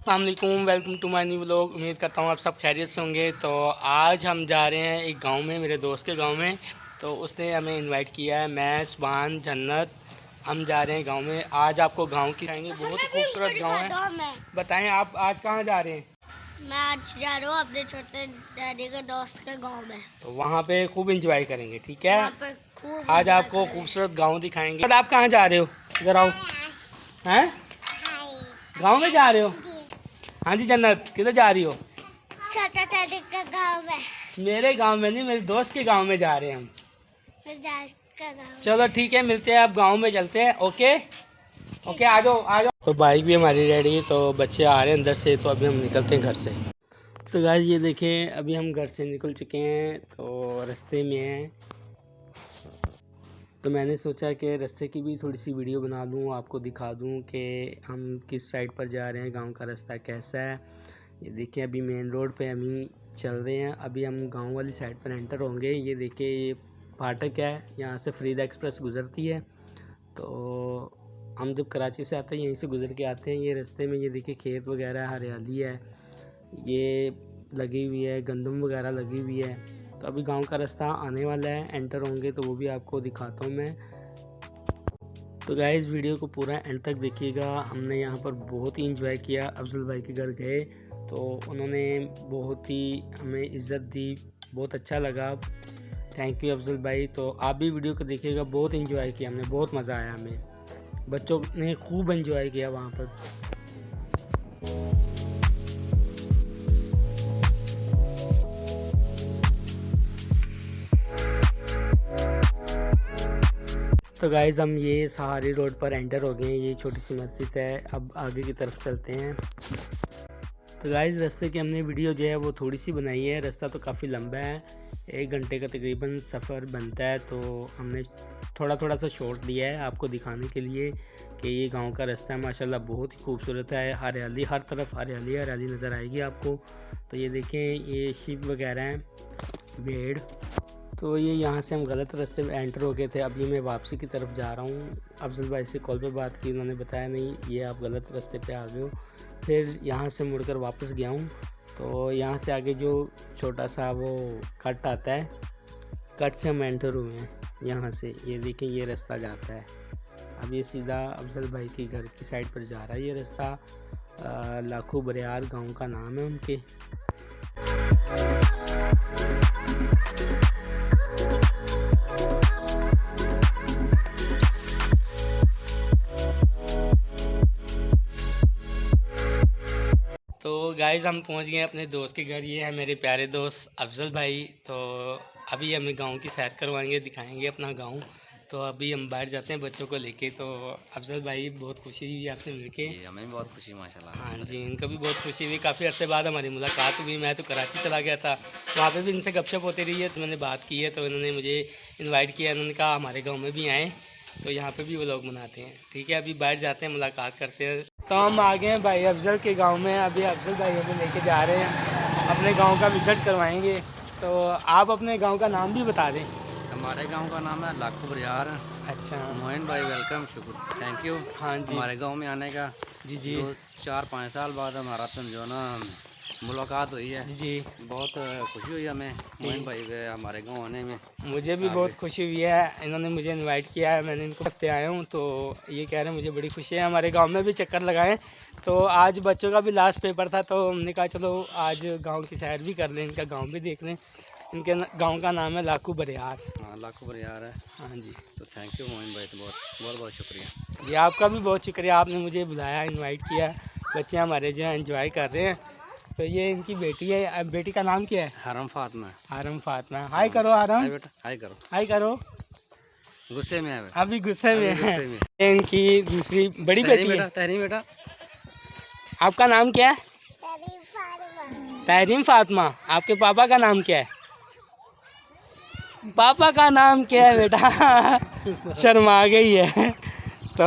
अस्सलाम वालेकुम, welcome to my new vlog. उम्मीद करता हूँ आप सब खैरियत से होंगे। तो आज हम जा रहे हैं एक गांव में, मेरे दोस्त के गांव में। तो उसने हमें इनवाइट किया है, मैं सुभान जन्नत, हम जा रहे हैं गांव में। आज आपको गांव की दिखाएंगे, बहुत ही खूबसूरत गांव है। बताएं आप आज कहाँ जा रहे हैं? मैं आज जा रहा हूँ अपने छोटे डैडी के दोस्त के गांव में। तो वहाँ पे खूब इंजॉय करेंगे, ठीक है? वहाँ पे खूब आज आपको खूबसूरत गाँव दिखाएंगे। और आप कहाँ जा रहे हो? इधर आओ। हैं, गाँव में जा रहे हो? हाँ जी जन्नत, किधर जा रही हो? छोटे डैडी के गांव में। मेरे गांव में नहीं, मेरे दोस्त के गांव में जा रहे हैं हम। चलो ठीक है, मिलते हैं, अब गांव में चलते हैं। ओके ओके, आ जाओ आ जाओ। तो बाइक भी हमारी रेडी है, तो बच्चे आ रहे हैं अंदर से, तो अभी हम निकलते हैं घर से। तो गाइस ये देखें, अभी हम घर से निकल चुके हैं, तो रास्ते में हैं। तो मैंने सोचा कि रास्ते की भी थोड़ी सी वीडियो बना लूँ, आपको दिखा दूँ कि हम किस साइड पर जा रहे हैं, गांव का रास्ता कैसा है। ये देखिए, अभी मेन रोड पे हम ही चल रहे हैं। अभी हम गांव वाली साइड पर एंटर होंगे। ये देखिए, ये फाटक है, यहाँ से फरीदा एक्सप्रेस गुज़रती है। तो हम जब कराची से आते हैं यहीं से गुज़र के आते हैं। ये रास्ते में ये देखिए खेत वगैरह, हरियाली है, ये लगी हुई है, गंदम वगैरह लगी हुई है। तो अभी गांव का रास्ता आने वाला है, एंटर होंगे तो वो भी आपको दिखाता हूँ मैं। तो गाइस वीडियो को पूरा एंड तक देखिएगा। हमने यहाँ पर बहुत ही इंजॉय किया। अफजल भाई के घर गए तो उन्होंने बहुत ही हमें इज़्ज़त दी, बहुत अच्छा लगा। थैंक यू अफजल भाई। तो आप भी वीडियो को देखिएगा, बहुत इंजॉय किया हमने, बहुत मज़ा आया हमें, बच्चों ने खूब इंजॉय किया वहाँ पर। तो गाइज़ हम ये सहारी रोड पर एंटर हो गए हैं। ये छोटी सी मस्जिद है। अब आगे की तरफ चलते हैं। तो गाइज़ रास्ते की हमने वीडियो जो है वो थोड़ी सी बनाई है। रास्ता तो काफ़ी लंबा है, 1 घंटे का तकरीबन सफ़र बनता है। तो हमने थोड़ा सा शॉट लिया है आपको दिखाने के लिए कि ये गांव का रास्ता है। माशाल्लाह बहुत ही खूबसूरत है, हरियाली, हर तरफ हरियाली हरियाली नज़र आएगी आपको। तो ये देखें, ये शीप वगैरह हैं, भेड़। तो ये यहाँ से हम गलत रास्ते में एंटर हो गए थे। अभी मैं वापसी की तरफ जा रहा हूँ। अफजल भाई से कॉल पे बात की, उन्होंने बताया नहीं, ये आप गलत रास्ते पे आ गए हो। फिर यहाँ से मुड़कर वापस गया हूँ। तो यहाँ से आगे जो छोटा सा वो कट आता है, कट से हम एंटर हुए हैं यहाँ से। ये देखें, ये रास्ता जाता है। अब ये सीधा अफजल भाई के घर की साइड पर जा रहा है। ये रास्ता लाखों बरियार गाँव का नाम है उनके। तो गाइज़ हम पहुंच गए अपने दोस्त के घर। ये है मेरे प्यारे दोस्त अफजल भाई। तो अभी हमें गांव की सैर करवाएंगे, दिखाएंगे अपना गांव। तो अभी हम बाहर जाते हैं बच्चों को लेके। तो अफजल भाई बहुत खुशी हुई आपसे मिलके। हमें भी बहुत खुशी माशाल्लाह। हाँ जी, इनको भी बहुत खुशी हुई। काफ़ी अरसे बाद हमारी मुलाकात हुई। मैं तो कराची चला गया था, वहाँ पे भी इनसे गपशप होती रही है, तो मैंने बात की है। तो इन्होंने मुझे इन्वाइट किया, इन्होंने कहा हमारे गाँव में भी आएँ, तो यहाँ पे भी वो लोग मनाते हैं। ठीक है, अभी बाहर जाते हैं, मुलाकात करते हैं। तो हम आ गए हैं भाई अफजल के गांव में। अभी अफजल भाई हमें लेके जा रहे हैं, अपने गांव का विज़िट करवाएंगे। तो आप अपने गांव का नाम भी बता दें। हमारे गांव का नाम है लाखों बरियार। अच्छा मोहन भाई वेलकम, शुक्र, थैंक यू। हाँ जी, हमारे गांव में आने का। जी जी 2-4-5 साल बाद हमारा तो जो ना मुलाकात हुई है, जी। बहुत खुशी हुई हमें मोहन भाई के हमारे गांव आने में। मुझे भी बहुत खुशी हुई है, इन्होंने मुझे इनवाइट किया है, मैंने इनको हफ्ते आया हूँ। तो ये कह रहे हैं मुझे बड़ी खुशी है, हमारे गांव में भी चक्कर लगाएं। तो आज बच्चों का भी लास्ट पेपर था, तो हमने कहा चलो आज गांव की सैर भी कर लें, इनका गांव भी देख लें। इनके गांव का नाम है लाखों बरियार। हाँ, लाखों बरियार है। हाँ जी, तो थैंक यू मोहन भाई, तो बहुत बहुत शुक्रिया जी। आपका भी बहुत शुक्रिया, आपने मुझे बुलाया, इनवाइट किया। बच्चे हमारे जो है एंजॉय कर रहे हैं। तो ये इनकी बेटी है, बेटी का नाम क्या है? हरम फातिमा। हरम फातिमा। हाय करो हरम, हाय बेटा, हाय करो। हाय करो। गुस्से में है अभी गुस्से में है। गुस्से में। इनकी दूसरी बड़ी बेटी है। तहरीम बेटा, आपका नाम क्या है? तहरीम फातिमा। आपके पापा का नाम क्या है? पापा का नाम क्या है बेटा? शर्मा गई है। तो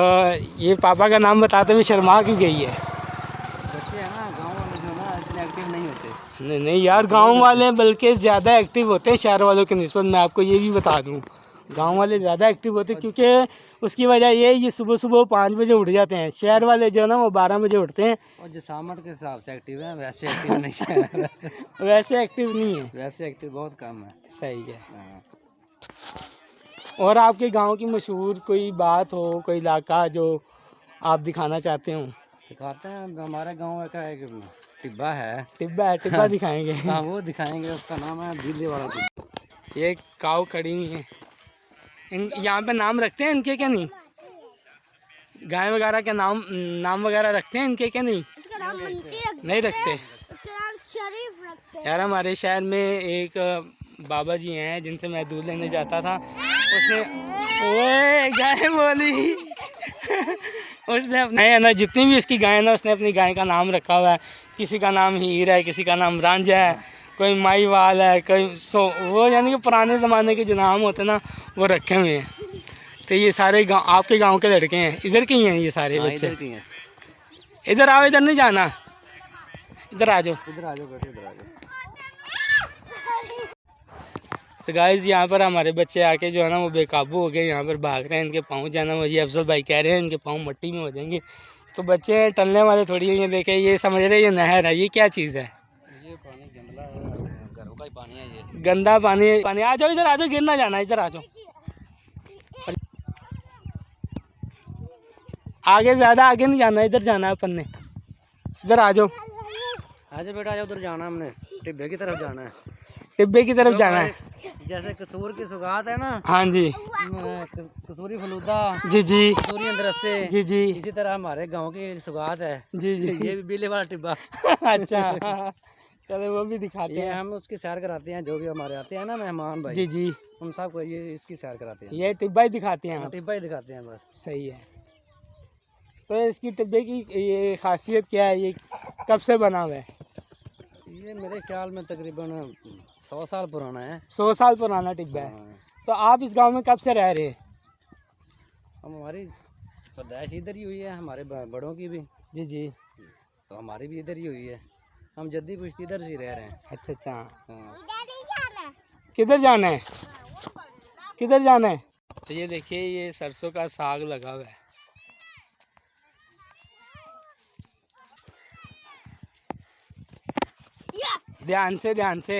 ये पापा का नाम बताते हुए शर्मा क्यों गई है? बच्चे हैं ना गाँव वाले जो ना इतने एक्टिव नहीं होते। नहीं यार, गांव वाले बल्कि ज़्यादा एक्टिव होते हैं शहर वालों के निस्बत। मैं आपको ये भी बता दूं, गांव वाले ज़्यादा एक्टिव होते हैं, क्योंकि उसकी वजह ये सुबह सुबह 5 बजे उठ जाते हैं। शहर वाले जो है ना वो 12 बजे उठते हैं। और जिसामत के हिसाब से एक्टिव है, वैसे एक्टिव नहीं है। वैसे एक्टिव नहीं है, वैसे एक्टिव बहुत कम है। सही है। हाँ। और आपके गांव की मशहूर कोई बात हो, कोई इलाका जो आप दिखाना चाहते हो? दिखाते हैं, हमारे गाँव का एक टिब्बा है। टिब्बा है, टिब्बा दिखाएंगे। हाँ वो दिखाएंगे, उसका नाम है बिल्ली वाला टिब्बा। ये काऊ खड़ी हुई है, इन यहाँ पे नाम रखते हैं इनके क्या नहीं? गाय वगैरह के नाम वगैरह रखते हैं इनके क्या नहीं? उसका नाम नहीं रखते। उसका नाम शरीफ रखते हैं। यार हमारे शहर में एक बाबा जी हैं जिनसे मैं दूध लेने जाता था, उसने ओए गाय बोली। उसने अपने है ना जितनी भी उसकी गाय है ना, उसने अपनी गाय का नाम रखा हुआ है। किसी का नाम हीर है, किसी का नाम रांझा है, कोई माईवाल है, कोई वो यानी कि पुराने ज़माने के जो नाम होते हैं ना वो रखे हुए हैं। तो ये सारे गाँव आपके गांव के लड़के हैं, इधर के ही हैं ये सारे बच्चे। इधर की हैं। इधर आओ, इधर नहीं जाना, इधर आ जाओ। इधर आ जाओ बेटे, इधर आ जाओ। तो गाइस यहाँ पर हमारे बच्चे आके जो है ना वो बेकाबू हो गए, यहाँ पर भाग रहे हैं। इनके पाँव जाना वो ये अफजल भाई कह रहे हैं इनके पाँव मट्टी में हो जाएंगे। तो बच्चे टलने वाले थोड़ी है, ये देखे ये समझ रहे ये नहर है, ये क्या चीज़ है? ये पानी गंदा है, घरों का ही पानी है ये। गंदा पानी पानी। आ जाओ इधर, आ जाओ, गिर ना जाना, इधर आ जाओ। आगे ज़्यादा आगे नहीं जाना, इधर जाना है अपन ने, इधर आ जाओ। आजा बेटा, आजा, उधर जाना हमने, टिब्बे की तरफ जाना है। टिब्बे की तरफ जाना है। जैसे कसूर की सुगात है ना, हाँ जी, कसूरी फलूदा, जी जी, कसूरी अंदरसे, जी जी, इसी तरह हमारे गांव की सुगात है। जी जी। ये भी बिल्ली वाला टिब्बा। अच्छा चलो वो भी दिखाते ये हैं। हम उसकी सैर कराते हैं, जो भी हमारे आते हैं ना मेहमान भाई, जी जी, उन सबको ये इसकी सैर कराते हैं। ये टिब्बा ही दिखाते हैं आप? टिब्बा ही दिखाते हैं बस। सही है। तो इसकी टिब्बे की ये खासियत क्या है, ये कब से बना हुआ है? ये मेरे ख्याल में तकरीबन 100 साल पुराना है। 100 साल पुराना टिब्बा है। हाँ। तो आप इस गांव में कब से रह रहे हैं? हमारी पैदाइश इधर ही हुई है, हमारे बड़ों की भी। जी जी, तो हमारी भी इधर ही हुई है, हम जद्दी पुश्ती इधर से रह रहे हैं। अच्छा अच्छा। हाँ। किधर जाना है, किधर जाना है? तो ये देखिए ये सरसों का साग लगा हुआ है। ध्यान से, ध्यान से,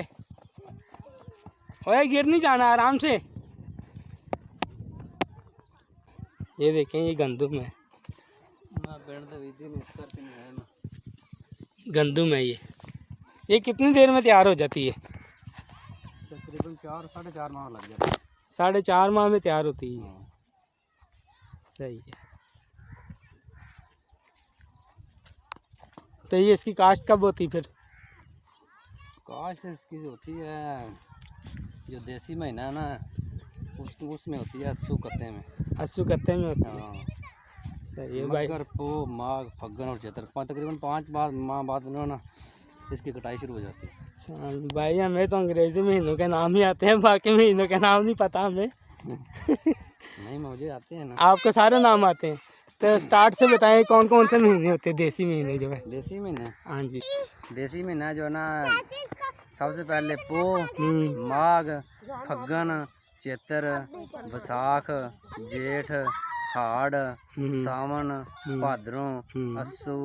ओए गिर नहीं जाना, आराम से। ये देखें ये गंदुम है, गंदुम है ये कितनी देर में तैयार हो जाती है? तकरीबन 4-4.5 माह लग जाते हैं। 4.5 माह में तैयार होती है। सही है। तो ये इसकी काश्त कब होती फिर? काश्त इसकी होती है जो देसी महीना है ना, उसमें होती है अस्सू कत्ते में। अस्सू कत्ते में होती है। हाँ। सही है भाई। मगर पो माघ फग्गन और चैत्र तकरीबन 5 माह बाद ना इसकी कटाई शुरू हो जाती है। अच्छा भाई, हमें तो अंग्रेजी महीनों के नाम ही आते हैं, बाकी महीनों के नाम नहीं पता हमें। नहीं मुझे आते हैं ना। आपको सारे नाम आते हैं? तो स्टार्ट से बताएं कौन कौन से महीने होते हैं देसी महीने जो है? देसी महीने, हाँ जी, देसी महीना जो है ना, सबसे पहले पो, माघ, फग्गन, चैत्र, वैसाख, जेठ, हाड़, सावन, भाद्रों, अस्सू,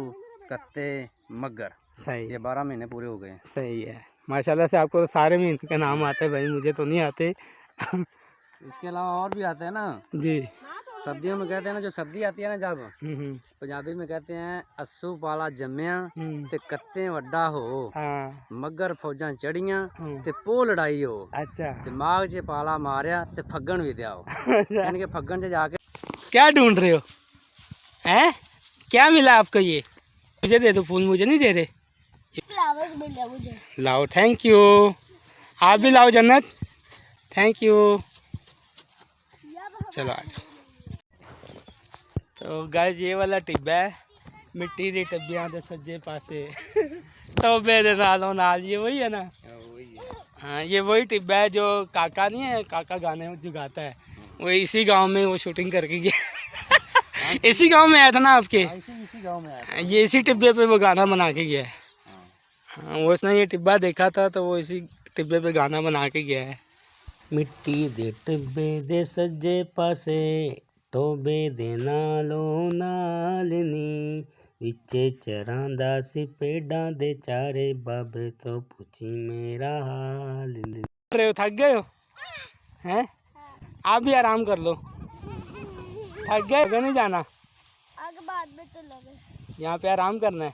कत्ते, मगर। सही। ये 12 महीने पूरे हो गए। सही है, माशाल्लाह से आपको तो सारे महीने के नाम आते हैं भाई, मुझे तो नहीं आते। इसके अलावा और भी आते हैं ना जी। सर्दियों में कहते हैं ना, जो सर्दी आती है ना जब, पंजाबी में कहते हैं अस्सू पाला जम्मिया ते कत्ते वड्डा हो, हाँ। मगर फौजां चढ़ियां ते पो लड़ाई हो। अच्छा। ते माघ च पाला मारिया ते फग्गन भी दिया हो। यानी कि फग्गन से जाके। क्या ढूंढ रहे हो? हैं? क्या मिला आपको? ये मुझे दे दो फूल, मुझे नहीं दे रहे। फ्लावर्स मिले मुझे। लाओ, थैंक यू। आप भी लाओ जन्नत, थैंक यू। चलो आ जाओ। तो गाइस ये वाला टिब्बा है, मिट्टी दी टब्बियां दे सज्जे पासे टोबे दे नालों नाल, ये वही है ना? हाँ ये वही टिब्बा है जो काका नहीं है, काका गाने जो गाता है, वो इसी गांव में वो शूटिंग करके गया। इसी गांव में आया था ना आपके? इसी गांव में आया। ये इसी टिब्बे पे वो गाना बना के गया है। हाँ वो उसने ये टिब्बा देखा था तो वो इसी टिब्बे पे गाना बना के गया है। मिट्टी दे टिब्बे दे सज्जे पासे टोबे दे नालों नालनी विचे चरांदा सी पेड़ां दे चारे बाबे तो पूछी मेरा हाल। रहे हो, थक गए हो हैं? आप भी आराम कर लो, थक गए? आगे नहीं जाना, आगे बाद में तो लगे। यहाँ पे आराम करना है।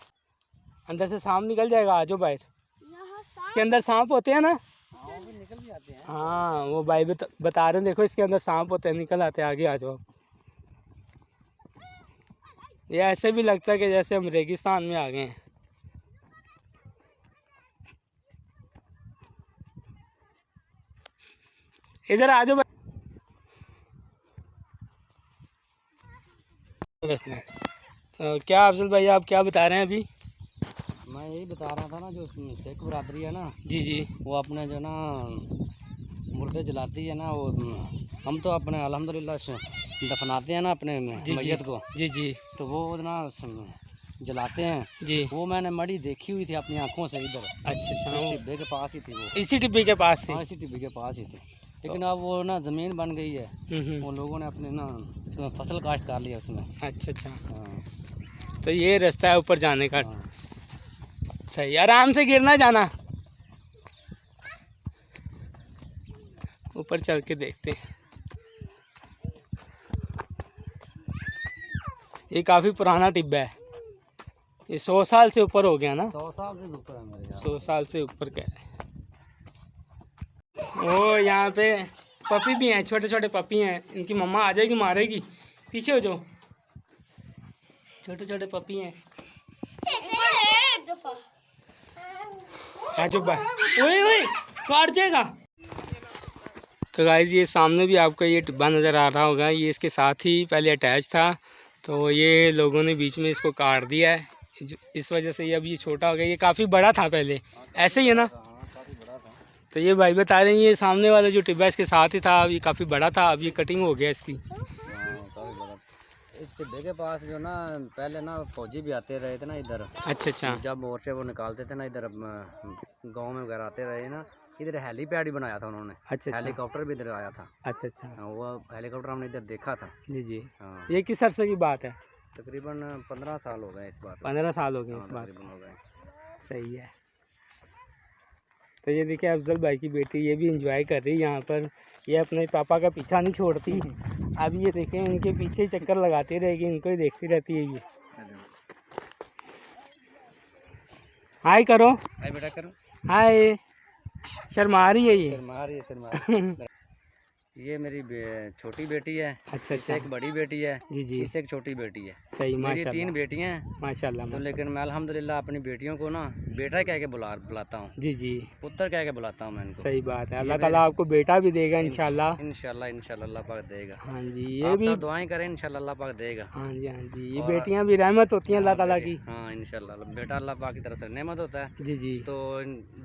अंदर से सांप निकल जाएगा, आ जाओ बाहर। इसके अंदर सांप होते हैं ना? निकल भी आते हैं। हाँ वो भाई बता रहे हैं, देखो इसके अंदर सांप होते हैं, निकल आते हैं। आगे आ जाओ। ये ऐसे भी लगता है कि जैसे हम रेगिस्तान में आ गए हैं। इधर आ जाओ। तो क्या अफजल भाई आप क्या बता रहे हैं अभी? मैं यही बता रहा था ना, जो सिख बरादरी है ना, जी जी, वो अपने जो ना मुर्दे जलाती है ना, वो हम तो अपने अल्हम्दुलिल्लाह दफनाते हैं ना अपने मैयत को। जी जी, तो वो ना जलाते हैं जी। वो मैंने मड़ी देखी हुई थी अपनी आंखों से इधर। अच्छा अच्छा, इस टिब्बे के पास ही थी वो। इसी टिब्बे के पास थी? हाँ इसी टिब्बे के पास ही थी, लेकिन अब वो ना ज़मीन बन गई है। हम्म। वो लोगों ने अपने ना फसल काश्त कर लिया उसमें। अच्छा अच्छा, हाँ तो ये रास्ता है ऊपर जाने का। हाँ। सही, आराम से गिरना जाना। ऊपर चल के देखते हैं। ये काफ़ी पुराना टिब्बा है, ये 100 साल से ऊपर हो गया ना? 100 साल से ऊपर है मेरे ख्याल। 100 साल से ऊपर का है। ओ यहाँ पे पपी भी हैं, छोटे छोटे पपी हैं। इनकी मम्मा आ जाएगी, मारेगी। पीछे हो जाओ, छोटे छोटे पपी हैं। आ जाओ बाहर। ओए ओए, काट जाएगा। तो गाइस ये सामने भी आपको ये टिब्बा नज़र आ रहा होगा, ये इसके साथ ही पहले अटैच था, तो ये लोगों ने बीच में इसको काट दिया है। इस वजह से ये अब ये छोटा हो गया। ये काफ़ी बड़ा था पहले, ऐसे ही है ना? हाँ काफ़ी बड़ा था। तो ये भाई बता रहे हैं ये सामने वाला जो टिब्बा इसके साथ ही था, अब ये काफ़ी बड़ा था, अब ये कटिंग हो गया इसकी। हाँ काफ़ी बड़ा। इस टिब्बे के पास जो ना पहले ना फौजी भी आते रहे थे ना इधर। अच्छा अच्छा, जब मोर्चे वो निकालते थे ना इधर गांव में वगैरह आते रहे ना, इधर हेलीपैड भी बनाया था उन्होंने। अच्छा अच्छा, हेलीकॉप्टर भी इधर आया था। अच्छा अच्छा, हाँ, वो हेलीकॉप्टर हमने इधर देखा था। जी जी। हाँ ये किस अरसे की बात है? तकरीबन 15 साल हो गए इस बात को। 15 साल हो गए हाँ इस बात तकरीबन हो गए। को। सही है। तो ये देखिए अफजल भाई की बेटी, ये भी इंजॉय कर रही है यहाँ पर। ये अपने पापा का पीछा नहीं छोड़ती। अब ये देखें इनके पीछे चक्कर लगाती रहेगी, इनको ही देखती रहती है ये। हाय करो, हाय बेटा करो। हाय। शर्मा रही है ये। शर्मा रही है, शर्मा रही है। ये मेरी छोटी बेटी है। अच्छा इससे अच्छा, एक बड़ी बेटी है। जी जी, इससे एक छोटी बेटी है। सही, मेरी माशाल्लाह 3 बेटियां हैं। माशाल्लाह तो माशाल्लाह। लेकिन मैं अल्हम्दुलिल्लाह अपनी बेटियों को ना बेटा कह के बुलाता हूँ, जी जी, पुत्र कह के बुलाता हूँ मैं इनको। सही बात है। अल्लाह ताला आपको बेटा भी देगा इंशाल्लाह। इंशाल्लाह इंशाल्लाह अल्लाह पाक देगा। हाँ जी, ये आप भी। सब दुआएं करें, इंशाल्लाह अल्लाह पाक देगा। हाँ जी हाँ जी, ये और बेटियां भी रहमत होती हैं अल्लाह ताला की। हाँ इंशाल्लाह बेटा अल्लाह पाक की तरफ से नेमत होता है। जी जी, तो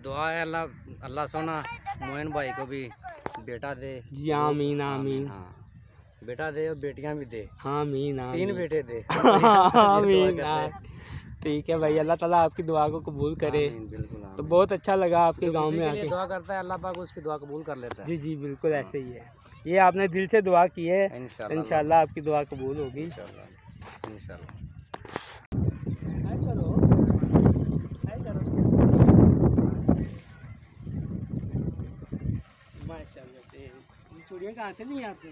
दुआ है अल्लाह सोना मोइन भाई को भी बेटा दे। जी आमीन आमीन, हाँ बेटा दे और बेटियां भी दे। आमीन 3 आमीन, बेटे दे। आमीन। ठीक है भाई, अल्लाह ताला आपकी दुआ को कबूल करे। आमीन, बिल्कुल तो आमीन। बहुत अच्छा लगा आपके गांव किसी में के लिए आके। दुआ करता है अल्लाह पाक उसकी दुआ कबूल कर लेता है। जी जी, बिल्कुल ऐसे ही है। ये आपने दिल से दुआ की है, इंशाल्लाह इंशाल्लाह आपकी दुआ कबूल होगी। इंशाल्लाह इंशाल्लाह। माशाल्लाह से। ये चूड़ियाँ कहाँ से ली आपने?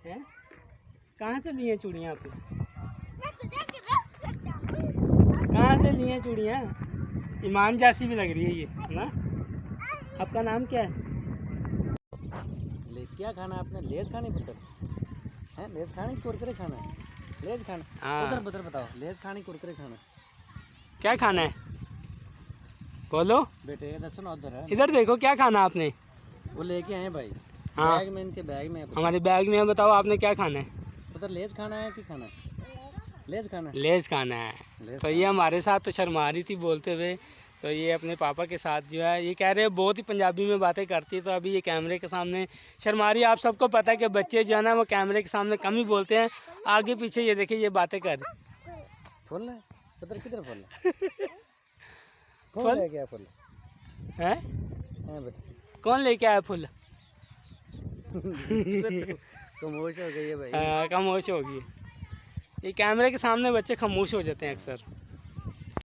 हैं? कहाँ से ली हैं चूड़ियाँ आपने? कहाँ से ली हैं चूड़ियाँ? ईमान जैसी भी लग रही है ये, है ना? आपका नाम क्या है? क्या खाना आपने? लेज खानी पुत्र है? लेज खानी कुरकुरे खाना है? लेज खाना हाँ। उधर पुत्र बताओ, लेज खानी कुरकुरे खाना क्या खाना है? बोलो बेटे। इधर सुनो, उधर है इधर देखो, क्या खाना आपने? वो लेके आए भाई। हाँ। बैग में, इनके बैग में है पुत्र। हमारे बैग में है, बताओ आपने क्या खाना है? पुत्र लेज खाना है कि खाना है? लेज खाना है। लेज खाना है। लेज तो ये हमारे साथ तो शर्मा रही थी बोलते हुए, तो ये अपने पापा के साथ जो है, ये कह रहे हैं बहुत ही पंजाबी में बातें करती है, तो अभी ये कैमरे के सामने शर्मा रही है। आप सबको पता है कि बच्चे जो है ना वो कैमरे के सामने कम ही बोलते हैं, आगे पीछे ये देखिए ये बातें कर रही। फुल है पुत्र, किधर फुल है? फुल? कौन लेके आया फुल? हैं? हैं बेटा? कौन लेके आया फूल? खामोश हो गई है भाई। खामोश होगी। ये कैमरे के सामने बच्चे खामोश हो जाते हैं अक्सर।